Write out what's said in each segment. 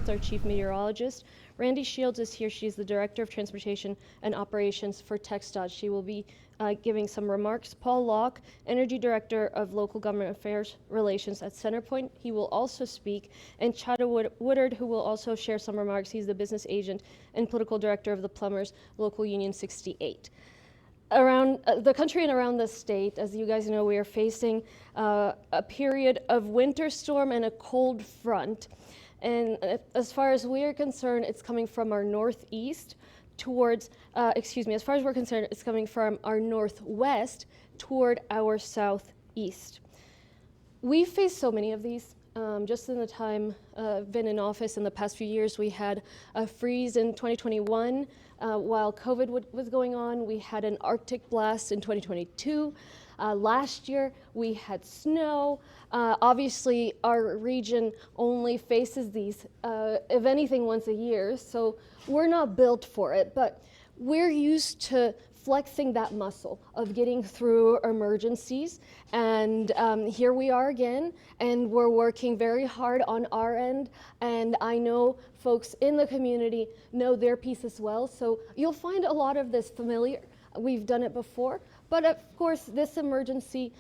with our chief meteorologist. Randy Shields is here. She's the Director of Transportation and Operations for TxDOT. She will be giving some remarks. Paul Locke, Energy Director of Local Government Affairs Relations at Centerpoint. He will also speak. And Chad Woodard, who will also share some remarks. He's the Business Agent and Political Director of the Plumbers Local Union 68. Around the country and around the state, as you guys know, we are facing a period of winter storm and a cold front. And as far as we are concerned, it's coming from our northeast towards, as far as we're concerned, it's coming from our northwest toward our southeast. We've faced so many of these. Just in the time I've been in office in the past few years, we had a freeze in 2021 while COVID was going on. We had an Arctic blast in 2022. Last year we had snow. Obviously our region only faces these, if anything, once a year, so we're not built for it, but we're used to flexing that muscle of getting through emergencies, and here we are again, and we're working very hard on our end, and I know folks in the community know their piece as well, so you'll find a lot of this familiar. We've done it before, but of course this emergency,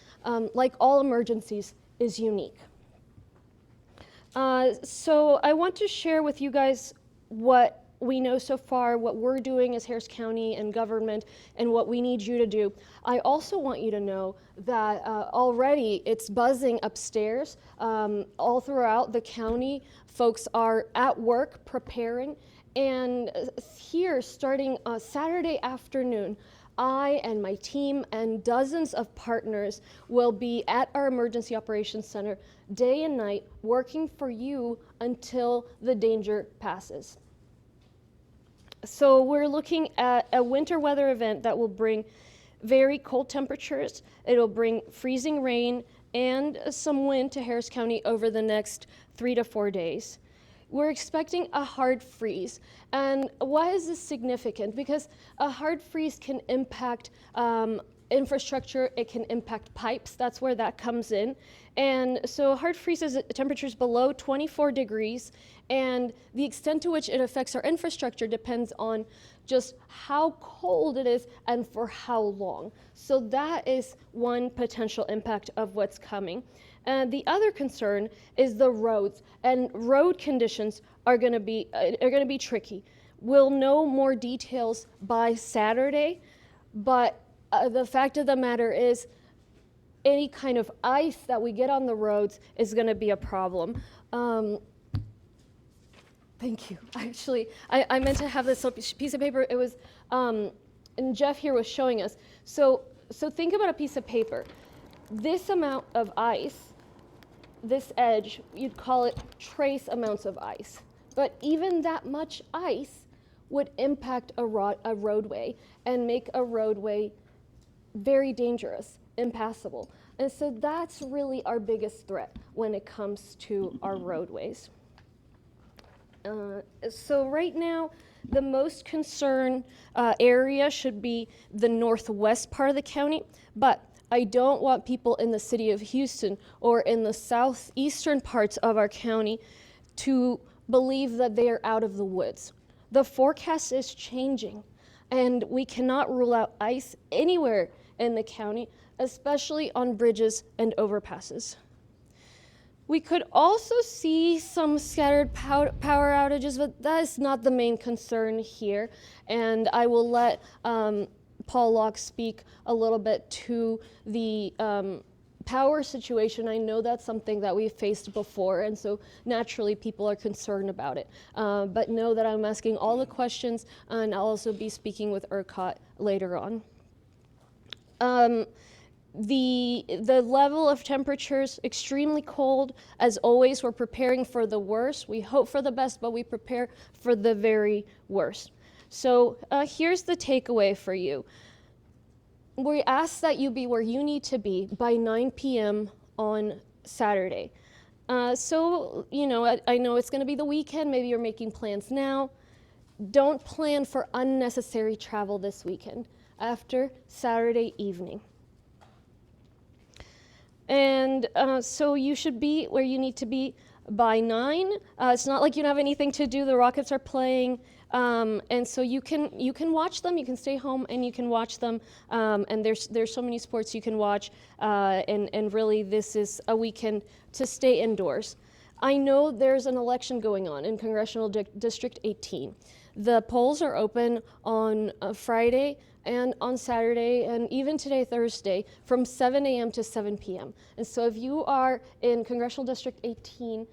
like all emergencies, is unique. So I want to share with you guys what we know so far, what we're doing as Harris County and government, and what we need you to do. I also want you to know that already it's buzzing upstairs. All throughout the county, folks are at work preparing, and here starting Saturday afternoon, I and my team and dozens of partners will be at our Emergency Operations Center day and night working for you until the danger passes. So we're looking at a winter weather event that will bring very cold temperatures. It'll bring freezing rain and some wind to Harris County over the next 3 to 4 days. We're expecting a hard freeze. And why is this significant? Because a hard freeze can impact infrastructure, it can impact pipes, that's where that comes in. And so hard freeze is at temperatures below 24 degrees, and the extent to which it affects our infrastructure depends on just how cold it is and for how long. So that is one potential impact of what's coming. And the other concern is the roads, and road conditions are going to be tricky. We'll know more details by Saturday, but the fact of the matter is any kind of ice that we get on the roads is going to be a problem. Thank you. Actually, I meant to have this piece of paper. It was, and Jeff here was showing us. So think about a piece of paper. This amount of ice, this edge, you'd call it trace amounts of ice. But even that much ice would impact a roadway and make a roadway very dangerous, impassable. And so that's really our biggest threat when it comes to our roadways. So right now, the most concerned area should be the northwest part of the county, but I don't want people in the city of Houston or in the southeastern parts of our county to believe that they are out of the woods. The forecast is changing, and we cannot rule out ice anywhere in the county, especially on bridges and overpasses. We could also see some scattered power outages, but that is not the main concern here. And I will let Paul Locke speak a little bit to the power situation. I know that's something that we've faced before, and so naturally people are concerned about it. But know that I'm asking all the questions, and I'll also be speaking with ERCOT later on. The level of temperatures extremely cold. As always, we're preparing for the worst. We hope for the best, but we prepare for the very worst. So here's the takeaway for you. We ask that you be where you need to be by 9 p.m. on Saturday. So, you know, I know it's going to be the weekend. Maybe you're making plans now. Don't plan for unnecessary travel this weekend after Saturday evening. And so you should be where you need to be by 9. It's not like you don't have anything to do. The Rockets are playing. And so you can watch them. You can stay home and you can watch them. And there's so many sports you can watch. And really, this is a weekend to stay indoors. I know there's an election going on in Congressional District 18. The polls are open on Friday and on Saturday, and even today, Thursday, from 7 a.m. to 7 p.m. And so if you are in Congressional District 18,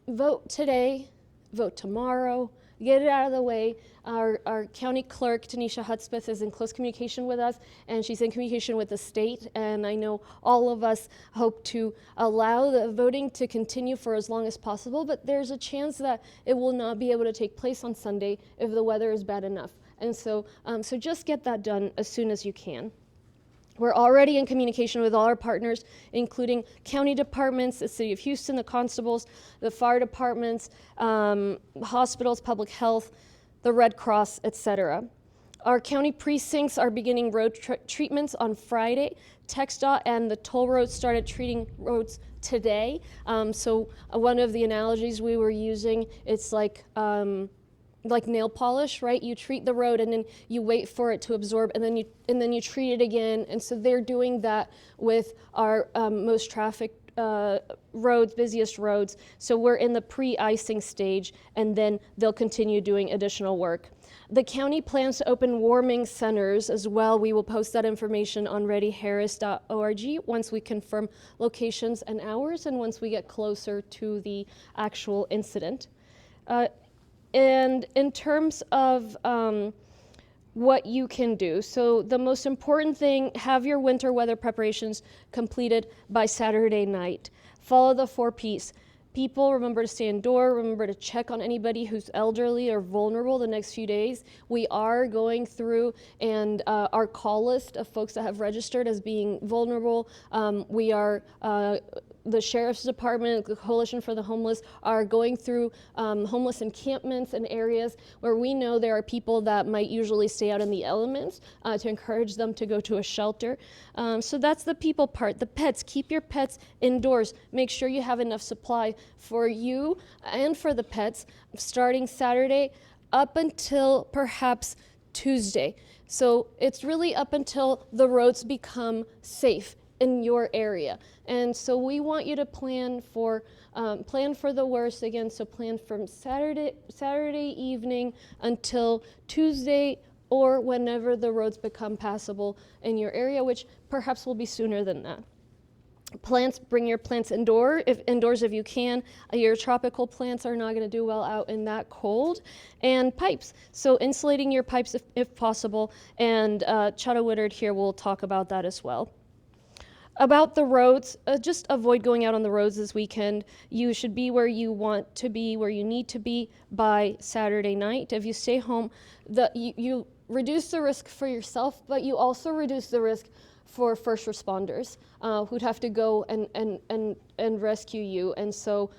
vote today, vote tomorrow, get it out of the way. Our county clerk, Tanisha Hudspeth, is in close communication with us, and she's in communication with the state. And I know all of us hope to allow the voting to continue for as long as possible, but there's a chance that it will not be able to take place on Sunday if the weather is bad enough. And so just get that done as soon as you can. We're already in communication with all our partners, including county departments, the City of Houston, the constables, the fire departments, hospitals, public health, the Red Cross, etc. Our county precincts are beginning road treatments on Friday. TxDOT and the toll roads started treating roads today. So one of the analogies we were using, it's like nail polish, right? You treat the road and then you wait for it to absorb, and then you treat it again. And so they're doing that with our most trafficked roads, busiest roads. So we're in the pre-icing stage, and then they'll continue doing additional work. The county plans to open warming centers as well. We will post that information on readyharris.org once we confirm locations and hours, and once we get closer to the actual incident. And in terms of what you can do, so the most important thing, have your winter weather preparations completed by Saturday night. Follow the 4 Ps. People, remember to stay indoors, remember to check on anybody who's elderly or vulnerable the next few days. We are going through and our call list of folks that have registered as being vulnerable. We are the Sheriff's Department, the Coalition for the Homeless, are going through homeless encampments and areas where we know there are people that might usually stay out in the elements to encourage them to go to a shelter. So that's the people part. The pets, keep your pets indoors. Make sure you have enough supply for you and for the pets starting Saturday up until perhaps Tuesday. So it's really up until the roads become safe in your area. And so we want you to plan for the worst again. So plan from Saturday evening until Tuesday, or whenever the roads become passable in your area, which perhaps will be sooner than that. Plants, bring your plants indoors if you can. Your tropical plants are not going to do well out in that cold. And pipes, so insulating your pipes if possible. And Chada Woodard here will talk about that as well. About the roads, just avoid going out on the roads this weekend. You should be where you want to be, where you need to be by Saturday night. If you stay home, you reduce the risk for yourself, but you also reduce the risk for first responders who'd have to go and rescue you. And so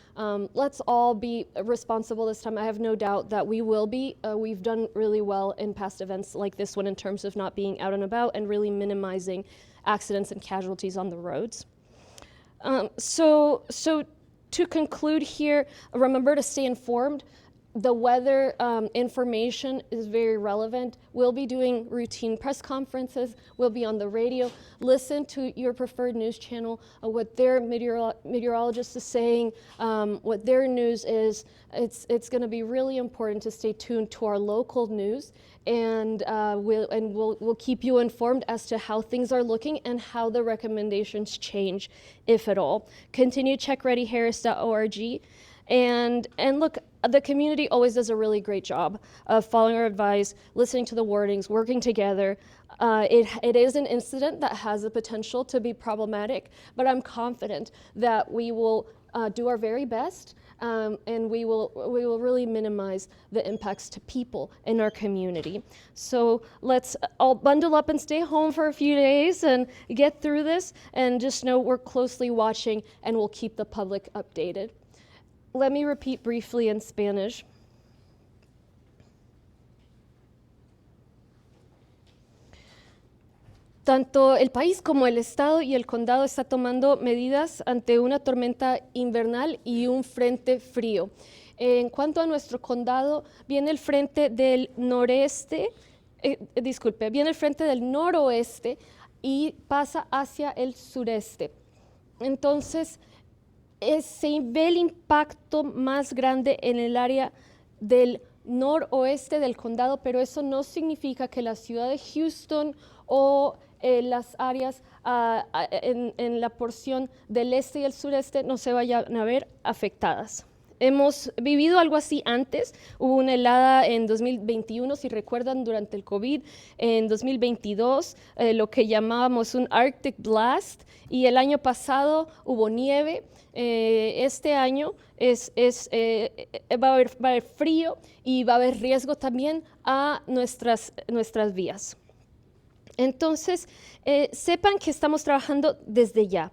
let's all be responsible this time. I have no doubt that we will be. We've done really well in past events like this one in terms of not being out and about and really minimizing accidents and casualties on the roads. So to conclude here, remember to stay informed. The weather information is very relevant. We'll be doing routine press conferences. We'll be on the radio. Listen to your preferred news channel, what their meteorologist is saying, what their news is. It's going to be really important to stay tuned to our local news, and we'll keep you informed as to how things are looking and how the recommendations change, if at all. Continue to check readyharris.org. And look, the community always does a really great job of following our advice, listening to the warnings, working together. It is an incident that has the potential to be problematic, but I'm confident that we will do our very best, and we will really minimize the impacts to people in our community. So let's all bundle up and stay home for a few days and get through this, and just know we're closely watching and we'll keep the public updated. Let me repeat briefly in Spanish. Tanto el país como el estado y el condado está tomando medidas ante una tormenta invernal y un frente frío. En cuanto a nuestro condado, viene el frente del viene el frente del noroeste y pasa hacia el sureste. Entonces, se ve el impacto más grande en el área del noroeste del condado, pero eso no significa que la ciudad de Houston o las áreas en la porción del este y el sureste no se vayan a ver afectadas. Hemos vivido algo así antes. Hubo una helada en 2021, si recuerdan, durante el COVID. En 2022, lo que llamábamos un Arctic Blast. Y el año pasado hubo nieve. Este año va a haber frío y va a haber riesgo también a nuestras vías. Entonces, sepan que estamos trabajando desde ya.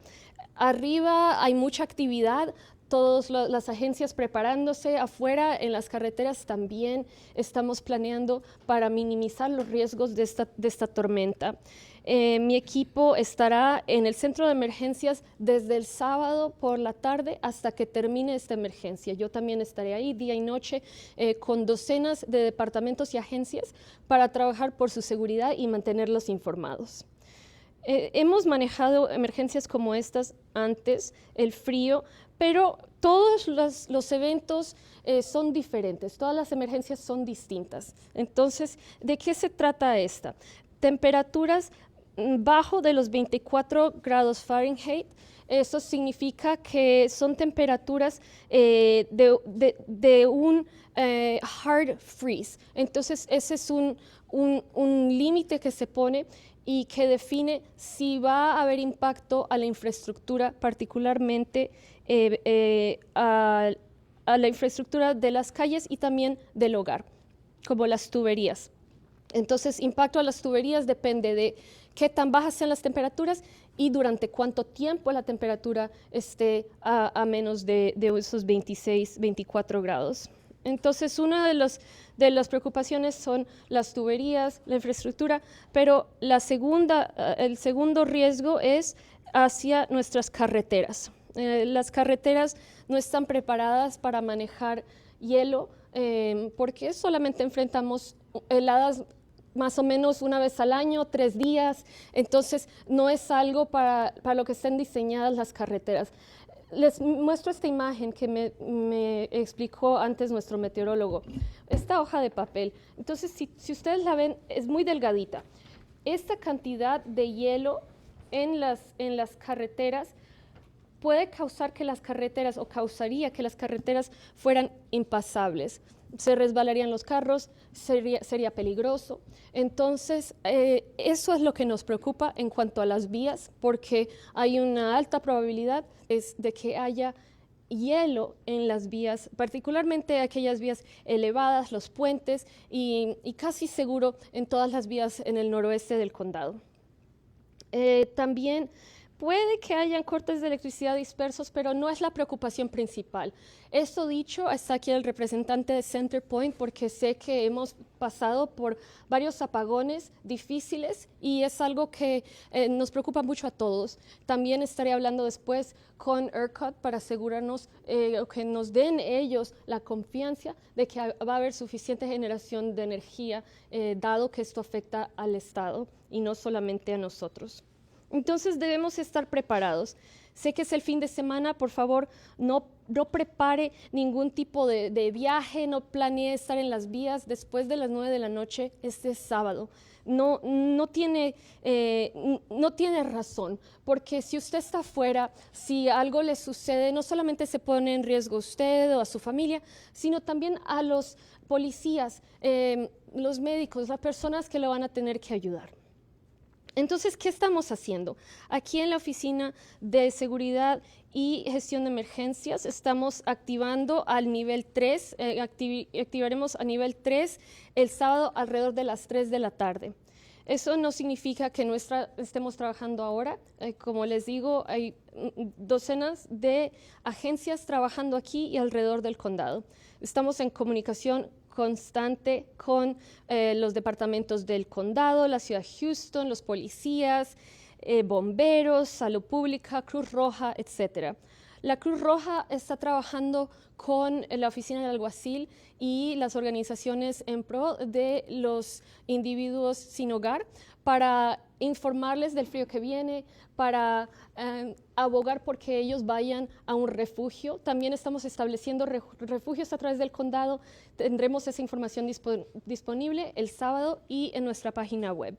Arriba hay mucha actividad. Todas las agencias preparándose, afuera en las carreteras también estamos planeando para minimizar los riesgos de esta tormenta. Mi equipo estará en el centro de emergencias desde el sábado por la tarde hasta que termine esta emergencia. Yo también estaré ahí día y noche con docenas de departamentos y agencias para trabajar por su seguridad y mantenerlos informados. Hemos manejado emergencias como estas antes, el frío, pero todos los eventos son diferentes, todas las emergencias son distintas. Entonces, ¿de qué se trata esta? Temperaturas bajo de los 24 grados Fahrenheit. Eso significa que son temperaturas de un hard freeze. Entonces, ese es un límite que se pone y que define si va a haber impacto a la infraestructura, particularmente a la infraestructura de las calles y también del hogar, como las tuberías. Entonces, impacto a las tuberías depende de qué tan bajas sean las temperaturas y durante cuánto tiempo la temperatura esté a menos de esos 26, 24 grados. Entonces, una de las preocupaciones son las tuberías, la infraestructura, pero el segundo riesgo es hacia nuestras carreteras. Las carreteras no están preparadas para manejar hielo porque solamente enfrentamos heladas más o menos una vez al año, 3 días, entonces no es algo para lo que estén diseñadas las carreteras. Les muestro esta imagen que me explicó antes nuestro meteorólogo. Esta hoja de papel, entonces si ustedes la ven, es muy delgadita. Esta cantidad de hielo en las carreteras puede causar que las carreteras, o causaría que las carreteras fueran impasables. Se resbalarían los carros, sería peligroso. Entonces, eso es lo que nos preocupa en cuanto a las vías, porque hay una alta probabilidad de que haya hielo en las vías, particularmente aquellas vías elevadas, los puentes, y casi seguro en todas las vías en el noroeste del condado. También puede que hayan cortes de electricidad dispersos, pero no es la preocupación principal. Esto dicho, está aquí el representante de CenterPoint porque sé que hemos pasado por varios apagones difíciles y es algo que nos preocupa mucho a todos. También estaré hablando después con ERCOT para asegurarnos que nos den ellos la confianza de que va a haber suficiente generación de energía, dado que esto afecta al Estado y no solamente a nosotros. Entonces debemos estar preparados. Sé que es el fin de semana, por favor, no prepare ningún tipo de viaje, no planee estar en las vías después de las 9 de la noche este sábado. No tiene razón, porque si usted está afuera, si algo le sucede, no solamente se pone en riesgo usted o a su familia, sino también a los policías, los médicos, las personas que lo van a tener que ayudar. Entonces, ¿qué estamos haciendo? Aquí en la Oficina de Seguridad y Gestión de Emergencias estamos activando al nivel 3, activaremos a nivel 3 el sábado alrededor de las 3 de la tarde. Eso no significa que estemos trabajando ahora. Como les digo, hay docenas de agencias trabajando aquí y alrededor del condado. Estamos en comunicación constante con los departamentos del condado, la ciudad de Houston, los policías, bomberos, salud pública, Cruz Roja, etc. La Cruz Roja está trabajando con la oficina del alguacil y las organizaciones en pro de los individuos sin hogar para informarles del frío que viene, para abogar por que ellos vayan a un refugio. También estamos estableciendo refugios a través del condado. Tendremos esa información disponible el sábado y en nuestra página web.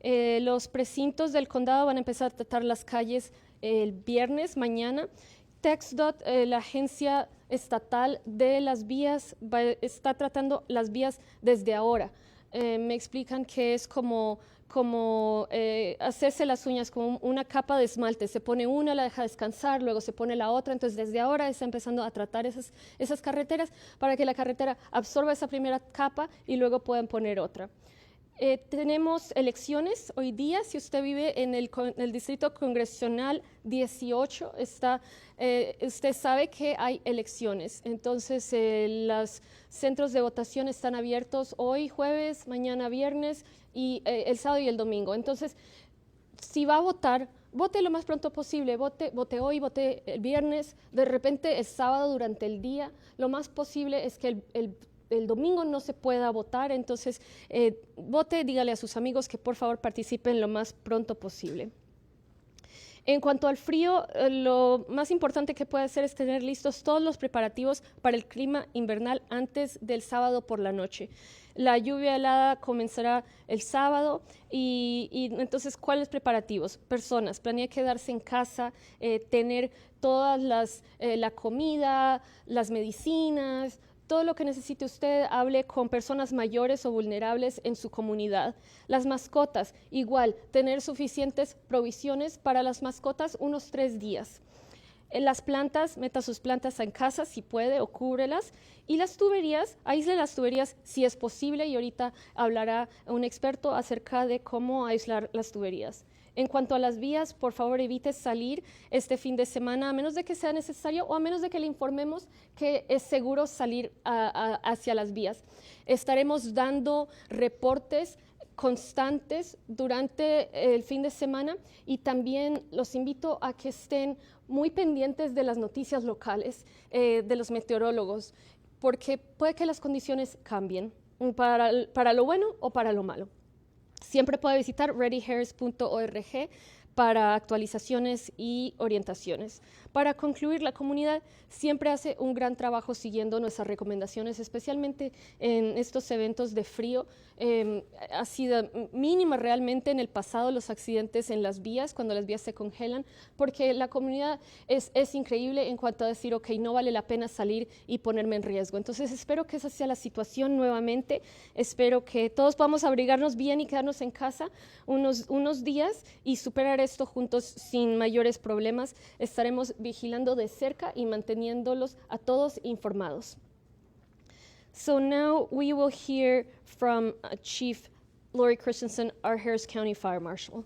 Los precintos del condado van a empezar a tratar las calles el viernes, mañana. TxDOT, la agencia estatal de las vías, está tratando las vías desde ahora. Me explican que es como hacerse las uñas, como una capa de esmalte. Se pone una, la deja descansar, luego se pone la otra. Entonces, desde ahora está empezando a tratar esas carreteras para que la carretera absorba esa primera capa y luego puedan poner otra. Tenemos elecciones hoy día. Si usted vive en el distrito congresional 18, usted sabe que hay elecciones. Entonces, los centros de votación están abiertos hoy jueves, mañana viernes y el sábado y el domingo. Entonces, si va a votar, vote lo más pronto posible. Vote hoy, vote el viernes, de repente el sábado durante el día. Lo más posible es que el domingo no se pueda votar, entonces vote, dígale a sus amigos que por favor participen lo más pronto posible. En cuanto al frío, lo más importante que puede hacer es tener listos todos los preparativos para el clima invernal antes del sábado por la noche. La lluvia helada comenzará el sábado y entonces, ¿cuáles preparativos? Personas, planea quedarse en casa, tener todas la comida, las medicinas, todo lo que necesite usted. Hable con personas mayores o vulnerables en su comunidad. Las mascotas, igual, tener suficientes provisiones para las mascotas unos 3 días. En las plantas, meta sus plantas en casa si puede o cúbrelas. Y las tuberías, aísle las tuberías si es posible y ahorita hablará un experto acerca de cómo aislar las tuberías. En cuanto a las vías, por favor evite salir este fin de semana a menos de que sea necesario o a menos de que le informemos que es seguro salir hacia las vías. Estaremos dando reportes constantes durante el fin de semana y también los invito a que estén muy pendientes de las noticias locales, de los meteorólogos, porque puede que las condiciones cambien para lo bueno o para lo malo. Siempre puede visitar readyharris.org para actualizaciones y orientaciones. Para concluir, la comunidad siempre hace un gran trabajo siguiendo nuestras recomendaciones, especialmente en estos eventos de frío. Ha sido mínima realmente en el pasado los accidentes en las vías, cuando las vías se congelan, porque la comunidad es increíble en cuanto a decir, ok, no vale la pena salir y ponerme en riesgo. Entonces, espero que esa sea la situación nuevamente. Espero que todos podamos abrigarnos bien y quedarnos en casa unos días y superar esto juntos sin mayores problemas. Estaremos vigilando de cerca y manteniéndolos a todos informados. So now we will hear from Chief Lori Christensen, our Harris County Fire Marshal.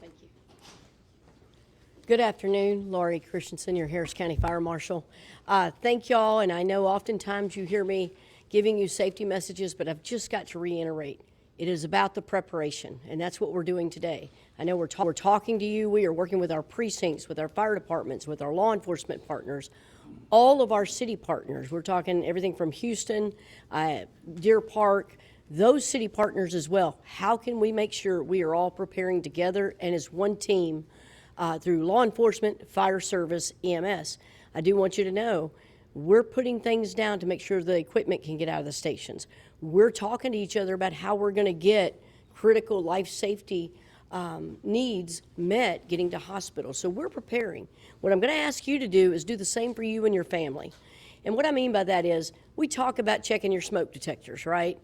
Thank you. Good afternoon, Lori Christensen, your Harris County Fire Marshal. Thank y'all, and I know oftentimes you hear me giving you safety messages, but I've just got to reiterate. It is about the preparation, and that's what we're doing today. I know we're talking to you. We are working with our precincts, with our fire departments, with our law enforcement partners, all of our city partners. We're talking everything from Houston, Deer Park, those city partners as well. How can we make sure we are all preparing together and as one team through law enforcement, fire service, EMS? I do want you to know we're putting things down to make sure the equipment can get out of the stations. We're talking to each other about how we're going to get critical life safety needs met getting to hospitals. So we're preparing. What I'm going to ask you to do is do the same for you and your family. And what I mean by that is we talk about checking your smoke detectors, right?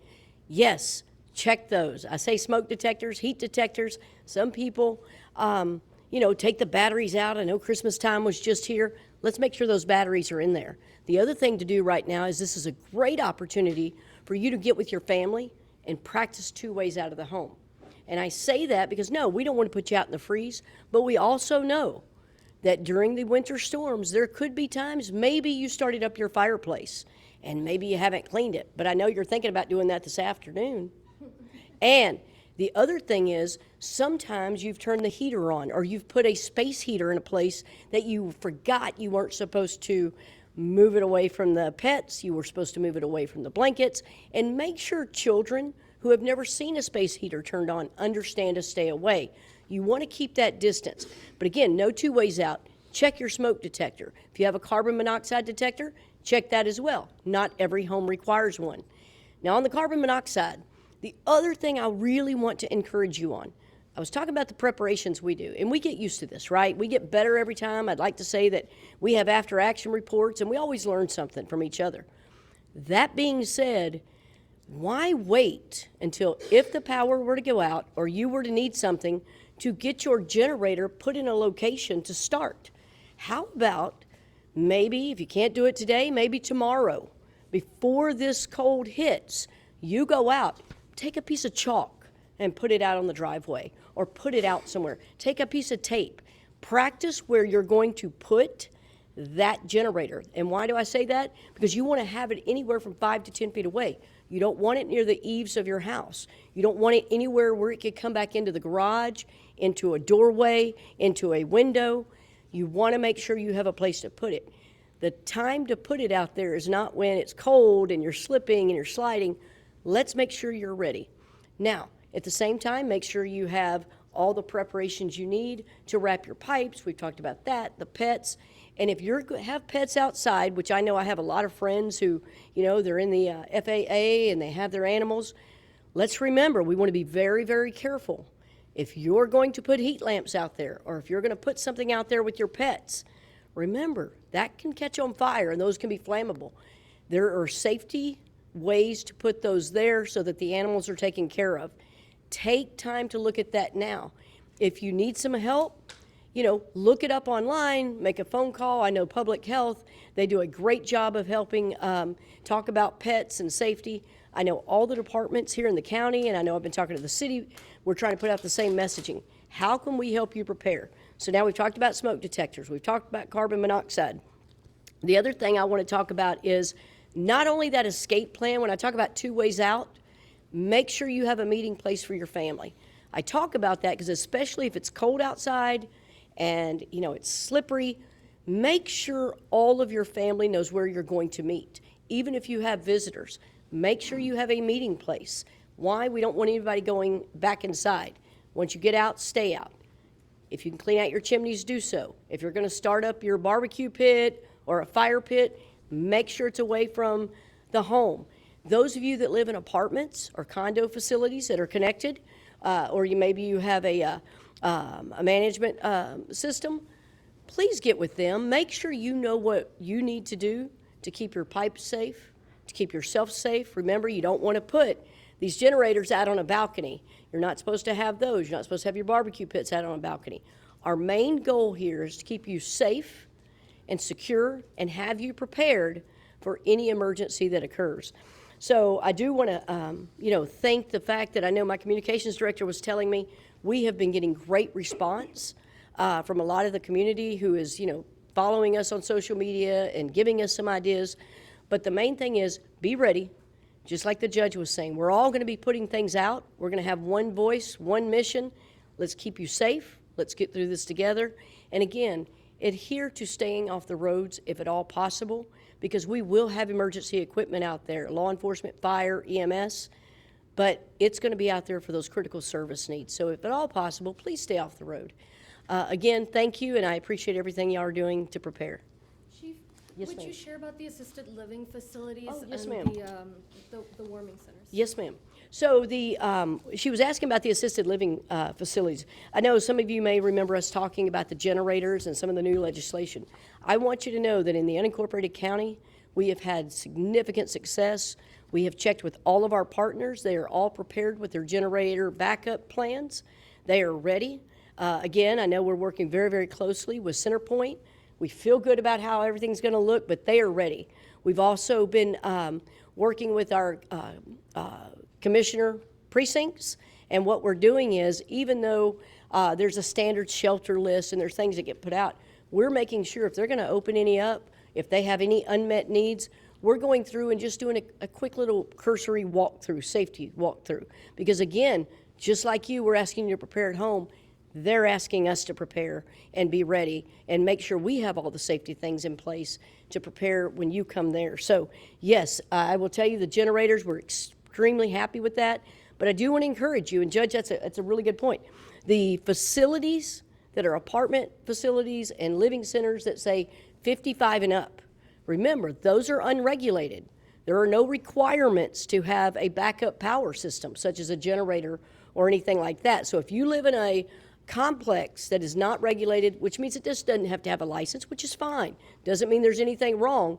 Yes, check those. I say smoke detectors, heat detectors. Some people, take the batteries out. I know Christmas time was just here. Let's make sure those batteries are in there. The other thing to do right now is this is a great opportunity for you to get with your family and practice 2 ways out of the home. And I say that because, no, we don't want to put you out in the freeze, but we also know that during the winter storms, there could be times maybe you started up your fireplace and maybe you haven't cleaned it, but I know you're thinking about doing that this afternoon. And the other thing is, sometimes you've turned the heater on or you've put a space heater in a place that you forgot you weren't supposed to move it away from the pets, you were supposed to move it away from the blankets, and make sure children who have never seen a space heater turned on understand to stay away. You want to keep that distance. But again, no two ways out. Check your smoke detector. If you have a carbon monoxide detector, check that as well. Not every home requires one. Now, on the carbon monoxide, the other thing I really want to encourage you on, I was talking about the preparations we do, and we get used to this, right? We get better every time. I'd like to say that we have after-action reports, and we always learn something from each other. That being said, why wait until if the power were to go out or you were to need something to get your generator put in a location to start? How about maybe, if you can't do it today, maybe tomorrow, before this cold hits, you go out, take a piece of chalk and put it out on the driveway or put it out somewhere. Take a piece of tape. Practice where you're going to put that generator. And why do I say that? Because you want to have it anywhere from 5 to 10 feet away. You don't want it near the eaves of your house. You don't want it anywhere where it could come back into the garage, into a doorway, into a window. You want to make sure you have a place to put it. The time to put it out there is not when it's cold and you're slipping and you're sliding. Let's make sure you're ready. Now, at the same time, make sure you have all the preparations you need to wrap your pipes. We've talked about that, the pets. And if you have pets outside, which I know I have a lot of friends who, they're in the FAA and they have their animals, let's remember we want to be very, very careful. If you're going to put heat lamps out there or if you're going to put something out there with your pets, remember that can catch on fire and those can be flammable. There are safety ways to put those there so that the animals are taken care of. Take time to look at that now. If you need some help, look it up online, make a phone call. I know Public Health, they do a great job of helping talk about pets and safety. I know all the departments here in the county, and I know I've been talking to the city. We're trying to put out the same messaging. How can we help you prepare? So now we've talked about smoke detectors. We've talked about carbon monoxide. The other thing I want to talk about is not only that escape plan. When I talk about 2 ways out, make sure you have a meeting place for your family. I talk about that because especially if it's cold outside and it's slippery, make sure all of your family knows where you're going to meet. Even if you have visitors, make sure you have a meeting place. Why? We don't want anybody going back inside. Once you get out, stay out. If you can clean out your chimneys, do so. If you're going to start up your barbecue pit or a fire pit, make sure it's away from the home. Those of you that live in apartments or condo facilities that are connected, or maybe you have a management system, please get with them. Make sure you know what you need to do to keep your pipes safe, to keep yourself safe. Remember, you don't want to put these generators out on a balcony. You're not supposed to have those. You're not supposed to have your barbecue pits out on a balcony. Our main goal here is to keep you safe and secure and have you prepared for any emergency that occurs. So I do want to, thank the fact that I know my communications director was telling me we have been getting great response from a lot of the community who is, following us on social media and giving us some ideas. But the main thing is be ready. Just like the judge was saying, we're all going to be putting things out. We're going to have one voice, one mission. Let's keep you safe. Let's get through this together. And again, adhere to staying off the roads if at all possible, because we will have emergency equipment out there, law enforcement, fire, EMS, but it's going to be out there for those critical service needs. So if at all possible, please stay off the road. Again, thank you, and I appreciate everything you are doing to prepare. Chief, Yes, would ma'am. you share about the assisted living facilities yes, and ma'am. the warming centers? Yes, ma'am. So she was asking about the assisted living facilities. I know some of you may remember us talking about the generators and some of the new legislation. I want you to know that in the unincorporated county, we have had significant success. We have checked with all of our partners. They are all prepared with their generator backup plans. They are ready. Again, I know we're working very, very closely with CenterPoint. We feel good about how everything's going to look, but they are ready. We've also been working with our commissioner precincts, and what we're doing is, even though there's a standard shelter list and there's things that get put out, we're making sure if they're going to open any up, if they have any unmet needs, we're going through and just doing a quick little cursory walkthrough, safety walkthrough. Because again, just like you, we're asking you to prepare at home. They're asking us to prepare and be ready and make sure we have all the safety things in place to prepare when you come there. So yes, I will tell you the generators, we're extremely happy with that. But I do want to encourage you, and Judge, that's a really good point. The facilities that are apartment facilities and living centers that say 55 and up, remember, those are unregulated. There are no requirements to have a backup power system, such as a generator or anything like that. So if you live in a complex that is not regulated, which means it just doesn't have to have a license, which is fine. Doesn't mean there's anything wrong.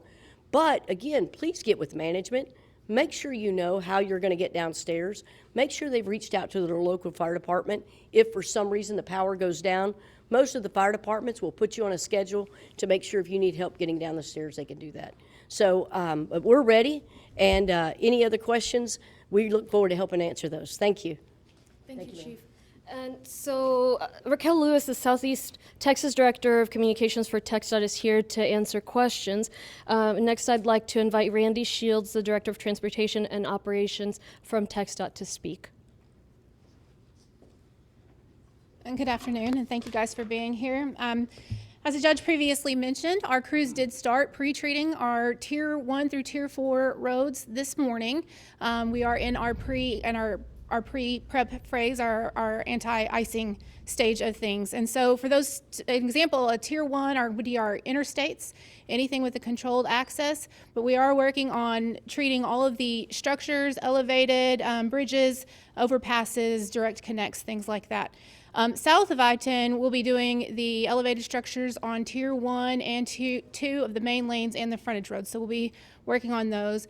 But again, please get with management. Make sure you know how you're going to get downstairs. Make sure they've reached out to their local fire department. If for some reason the power goes down, most of the fire departments will put you on a schedule to make sure if you need help getting down the stairs, they can do that. So we're ready. And any other questions, we look forward to helping answer those. Thank you. Thank you, Chief. And so Raquel Lewis, the Southeast Texas Director of Communications for TxDOT, is here to answer questions. Next, I'd like to invite Randy Shields, the Director of Transportation and Operations from TxDOT, to speak. And good afternoon, and thank you guys for being here. As the judge previously mentioned, our crews did start pre-treating our Tier 1 through Tier 4 roads this morning. We are in our pre-prep phase, our anti-icing stage of things. And so for those, example, a Tier 1 would be our interstates, anything with a controlled access, but we are working on treating all of the structures, elevated bridges, overpasses, direct connects, things like that. South of I-10, we'll be doing the elevated structures on Tier 1 and 2 of the main lanes and the frontage roads, so we'll be working on those.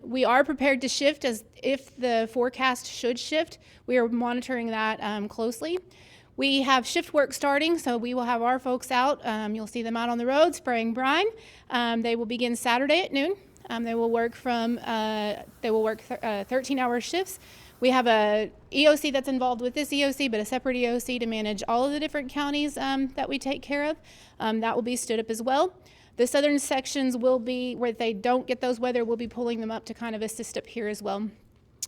We are prepared to shift as if the forecast should shift. We are monitoring that closely. We have shift work starting, so we will have our folks out. You'll see them out on the road spraying brine. They will begin Saturday at noon. They will work 13-hour shifts. We have a EOC that's involved with this EOC, but a separate EOC to manage all of the different counties that we take care of. That will be stood up as well. The southern sections will be, where they don't get those weather, we'll be pulling them up to kind of assist up here as well.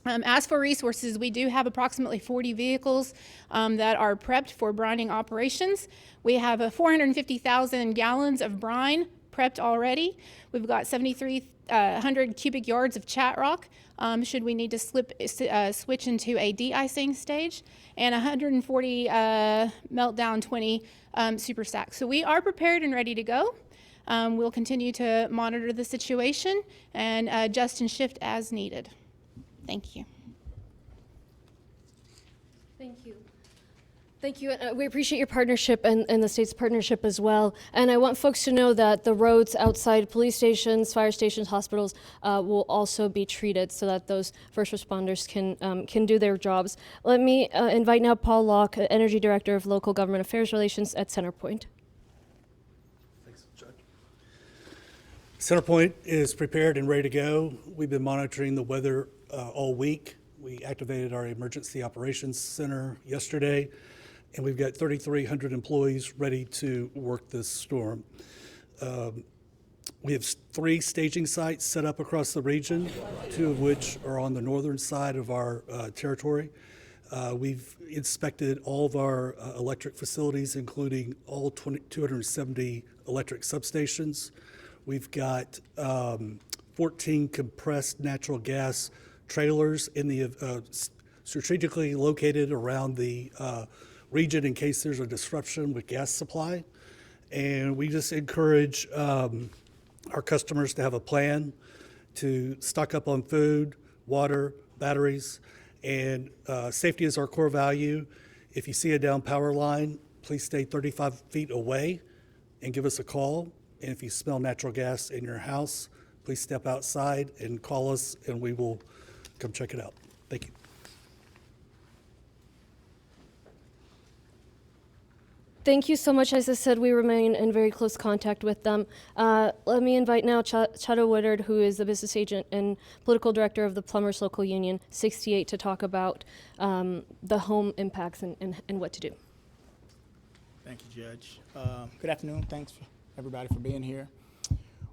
As for resources, we do have approximately 40 vehicles that are prepped for brining operations. We have 450,000 gallons of brine prepped already. We've got 7,300 cubic yards of chat rock should we need to switch into a de-icing stage, and 140 meltdown 20 super stacks. So we are prepared and ready to go. We'll continue to monitor the situation and adjust and shift as needed. Thank you. Thank you. Thank you. We appreciate your partnership and the state's partnership as well. And I want folks to know that the roads outside police stations, fire stations, hospitals will also be treated so that those first responders can do their jobs. Let me invite now Paul Locke, Energy Director of Local Government Affairs Relations at Centerpoint. Thanks, Judge. Centerpoint is prepared and ready to go. We've been monitoring the weather all week. We activated our Emergency Operations Center yesterday, and we've got 3,300 employees ready to work this storm. We have 3 staging sites set up across the region, 2 of which are on the northern side of our territory. We've inspected all of our electric facilities, including all 270 electric substations. We've got 14 compressed natural gas trailers in the strategically located around the region in case there's a disruption with gas supply. And we just encourage our customers to have a plan to stock up on food, water, batteries, and safety is our core value. If you see a down power line, please stay 35 feet away and give us a call. And if you smell natural gas in your house, please step outside and call us, and we will come check it out. Thank you. Thank you so much. As I said, we remain in very close contact with them. Let me invite now Chado Woodard, who is the business agent and political director of the Plumbers Local Union 68, to talk about the home impacts and what to do. Thank you, Judge. Good afternoon. Thanks for everybody for being here.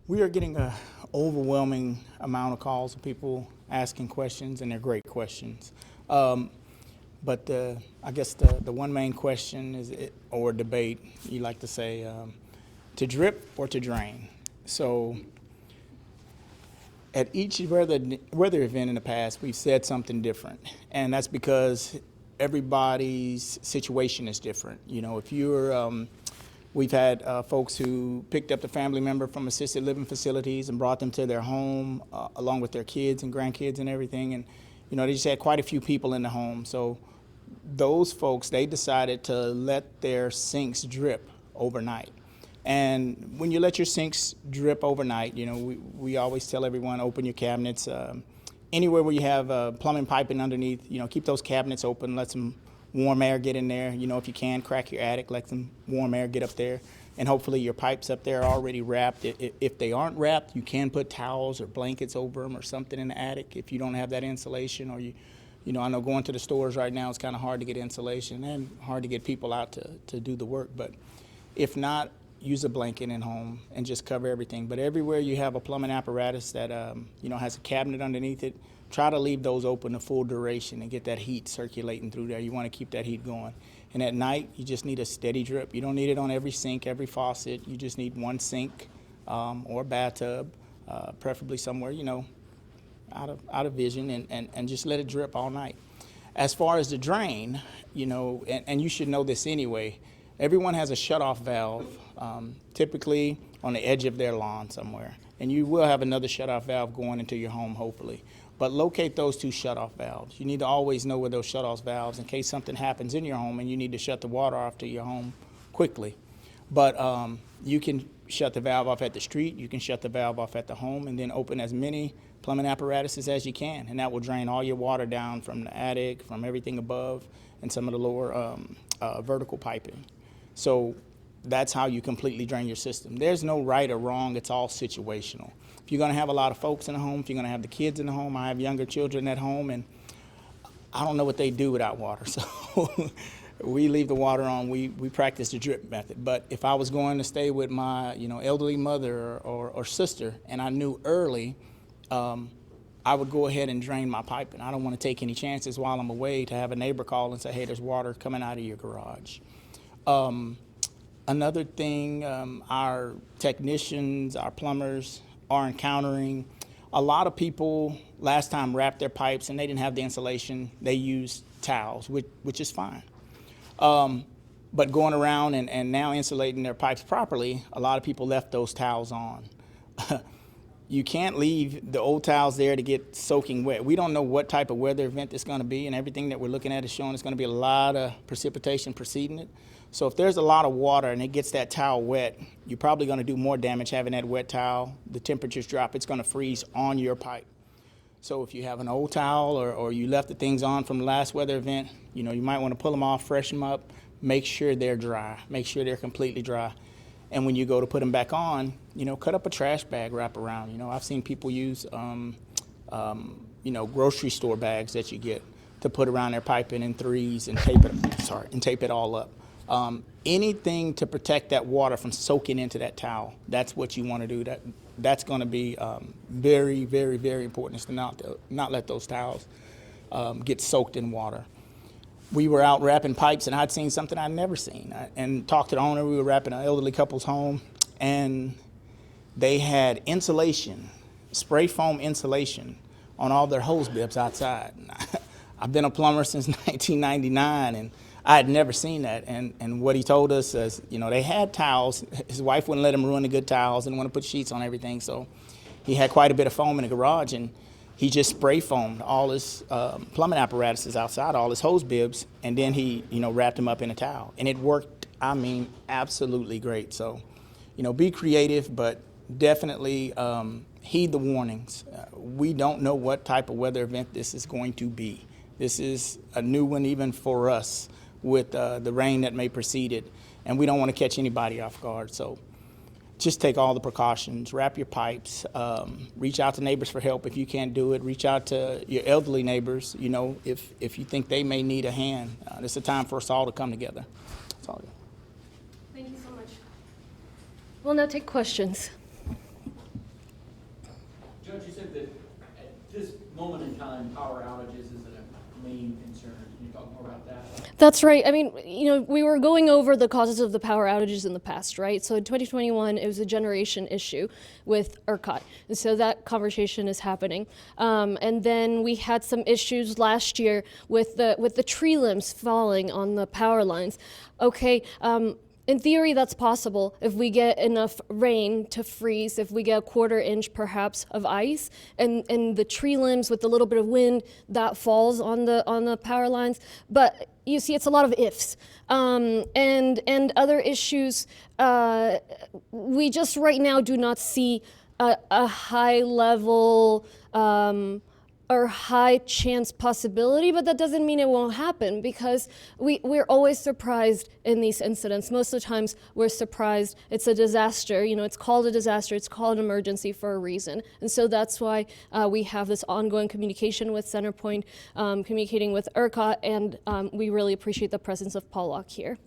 We are getting an overwhelming amount of calls of people asking questions, and they're great questions. But I guess the one main question is, or debate, you like to say, to drip or to drain. So at each weather event in the past, we've said something different, and that's because everybody's situation is different. You know, if you're, we've had folks who picked up the family member from assisted living facilities and brought them to their home, along with their kids and grandkids and everything, and you know, they just had quite a few people in the home. So those folks, they decided to let their sinks drip overnight. And when you let your sinks drip overnight, you know, we always tell everyone, open your cabinets. Anywhere where you have plumbing piping underneath, you know, keep those cabinets open, let some warm air get in there. You know, if you can, crack your attic, let some warm air get up there. And hopefully your pipes up there are already wrapped. If they aren't wrapped, you can put towels or blankets over them or something in the attic if you don't have that insulation. Or you know, I know going to the stores right now, it's kind of hard to get insulation and hard to get people out to do the work. But if not, use a blanket in home and just cover everything. But everywhere you have a plumbing apparatus that you know, has a cabinet underneath it, try to leave those open the full duration and get that heat circulating through there. You want to keep that heat going. And at night, you just need a steady drip. You don't need it on every sink, every faucet. You just need one sink or bathtub, preferably somewhere, you know, out of vision, and just let it drip all night. As far as the drain, you know, and you should know this anyway, everyone has a shutoff valve, typically on the edge of their lawn somewhere. And you will have another shutoff valve going into your home, hopefully. But locate those two shutoff valves. You need to always know where those shutoff valves, in case something happens in your home and you need to shut the water off to your home quickly. But you can shut the valve off at the street, you can shut the valve off at the home, and then open as many plumbing apparatuses as you can. And that will drain all your water down from the attic, from everything above, and some of the lower vertical piping. So that's how you completely drain your system. There's no right or wrong, it's all situational. If you're gonna have a lot of folks in the home, if you're gonna have the kids in the home, I have younger children at home, and I don't know what they do without water, so we leave the water on, we practice the drip method. But if I was going to stay with my, you know, elderly mother or sister, and I knew early, I would go ahead and drain my pipe, and I don't want to take any chances while I'm away to have a neighbor call and say, hey, there's water coming out of your garage. Another thing, our technicians, our plumbers are encountering, a lot of people last time wrapped their pipes and they didn't have the insulation. They used towels, which is fine. But going around and now insulating their pipes properly, a lot of people left those towels on. You can't leave the old towels there to get soaking wet. We don't know what type of weather event it's going to be, and everything that we're looking at is showing it's going to be a lot of precipitation preceding it. So if there's a lot of water and it gets that towel wet, you're probably going to do more damage having that wet towel. The temperatures drop, it's going to freeze on your pipe. So if you have an old towel or you left the things on from the last weather event, you know, you might want to pull them off, freshen them up, make sure they're dry, make sure they're completely dry. And when you go to put them back on, you know, cut up a trash bag, wrap around. You know, I've seen people use, you know, grocery store bags that you get to put around their piping in threes and tape it all up. Anything to protect that water from soaking into that towel, that's what you want to do. That's going to be very, very, very important, is to not let those towels get soaked in water. We were out wrapping pipes, and I'd seen something I'd never seen. And talked to the owner. We were wrapping an elderly couple's home, and they had insulation, spray foam insulation, on all their hose bibs outside. I've been a plumber since 1999, and I had never seen that. And what he told us is, you know, they had towels. His wife wouldn't let him ruin the good towels, didn't want to put sheets on everything, so he had quite a bit of foam in the garage, and he just spray foamed all his plumbing apparatuses outside, all his hose bibs, and then he, you know, wrapped them up in a towel. And it worked, I mean, absolutely great. So, you know, be creative, but definitely heed the warnings. We don't know what type of weather event this is going to be. This is a new one even for us with the rain that may precede it, and we don't want to catch anybody off guard. So just take all the precautions, wrap your pipes, reach out to neighbors for help if you can't do it, reach out to your elderly neighbors, you know, if you think they may need a hand. This is a time for us all to come together. That's all. We'll now take questions. Judge, you said that at this moment in time, power outages is a main concern. Can you talk more about that? That's right. I mean, we were going over the causes of the power outages in the past, right? So in 2021, it was a generation issue with ERCOT. And so that conversation is happening. And then we had some issues last year with the tree limbs falling on the power lines. Okay, in theory, that's possible if we get enough rain to freeze, if we get a 1/4 inch perhaps of ice, and the tree limbs with a little bit of wind, that falls on the power lines. But you see, it's a lot of ifs. And other issues, we just right now do not see a high level or high chance possibility, but that doesn't mean it won't happen, because we're always surprised in these incidents. Most of the times we're surprised. It's a disaster. It's called a disaster. It's called an emergency for a reason. And so that's why we have this ongoing communication with Centerpoint, communicating with ERCOT, and we really appreciate the presence of Paul Locke here.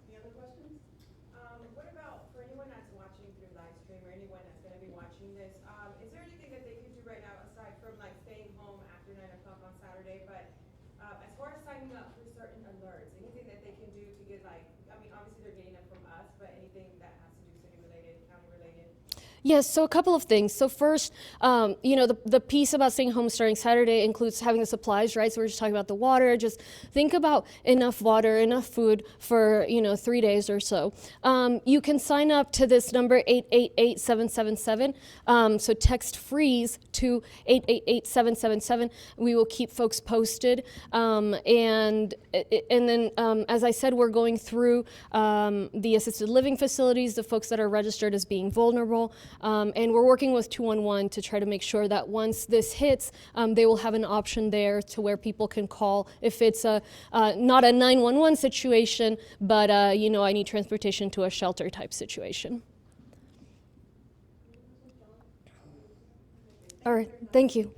Any other questions? What about for anyone that's watching through live stream or anyone that's going to be watching this? Is there anything that they can do right now aside from like staying home after 9 o'clock on Saturday? But as far as signing up for certain alerts, anything that they can do to get obviously they're getting them from us, but anything that has to do city related, county related? Yes, so a couple of things. So first, the piece about staying home starting Saturday includes having the supplies, right? So we're just talking about the water. Just think about enough water, enough food for, 3 days or so. You can sign up to this number 888-777. So text freeze to 888-777. We will keep folks posted. And then, as I said, we're going through the assisted living facilities, the folks that are registered as being vulnerable. And we're working with 211 to try to make sure that once this hits, they will have an option there to where people can call if it's not a 911 situation, but I need transportation to a shelter type situation. All right, thank you.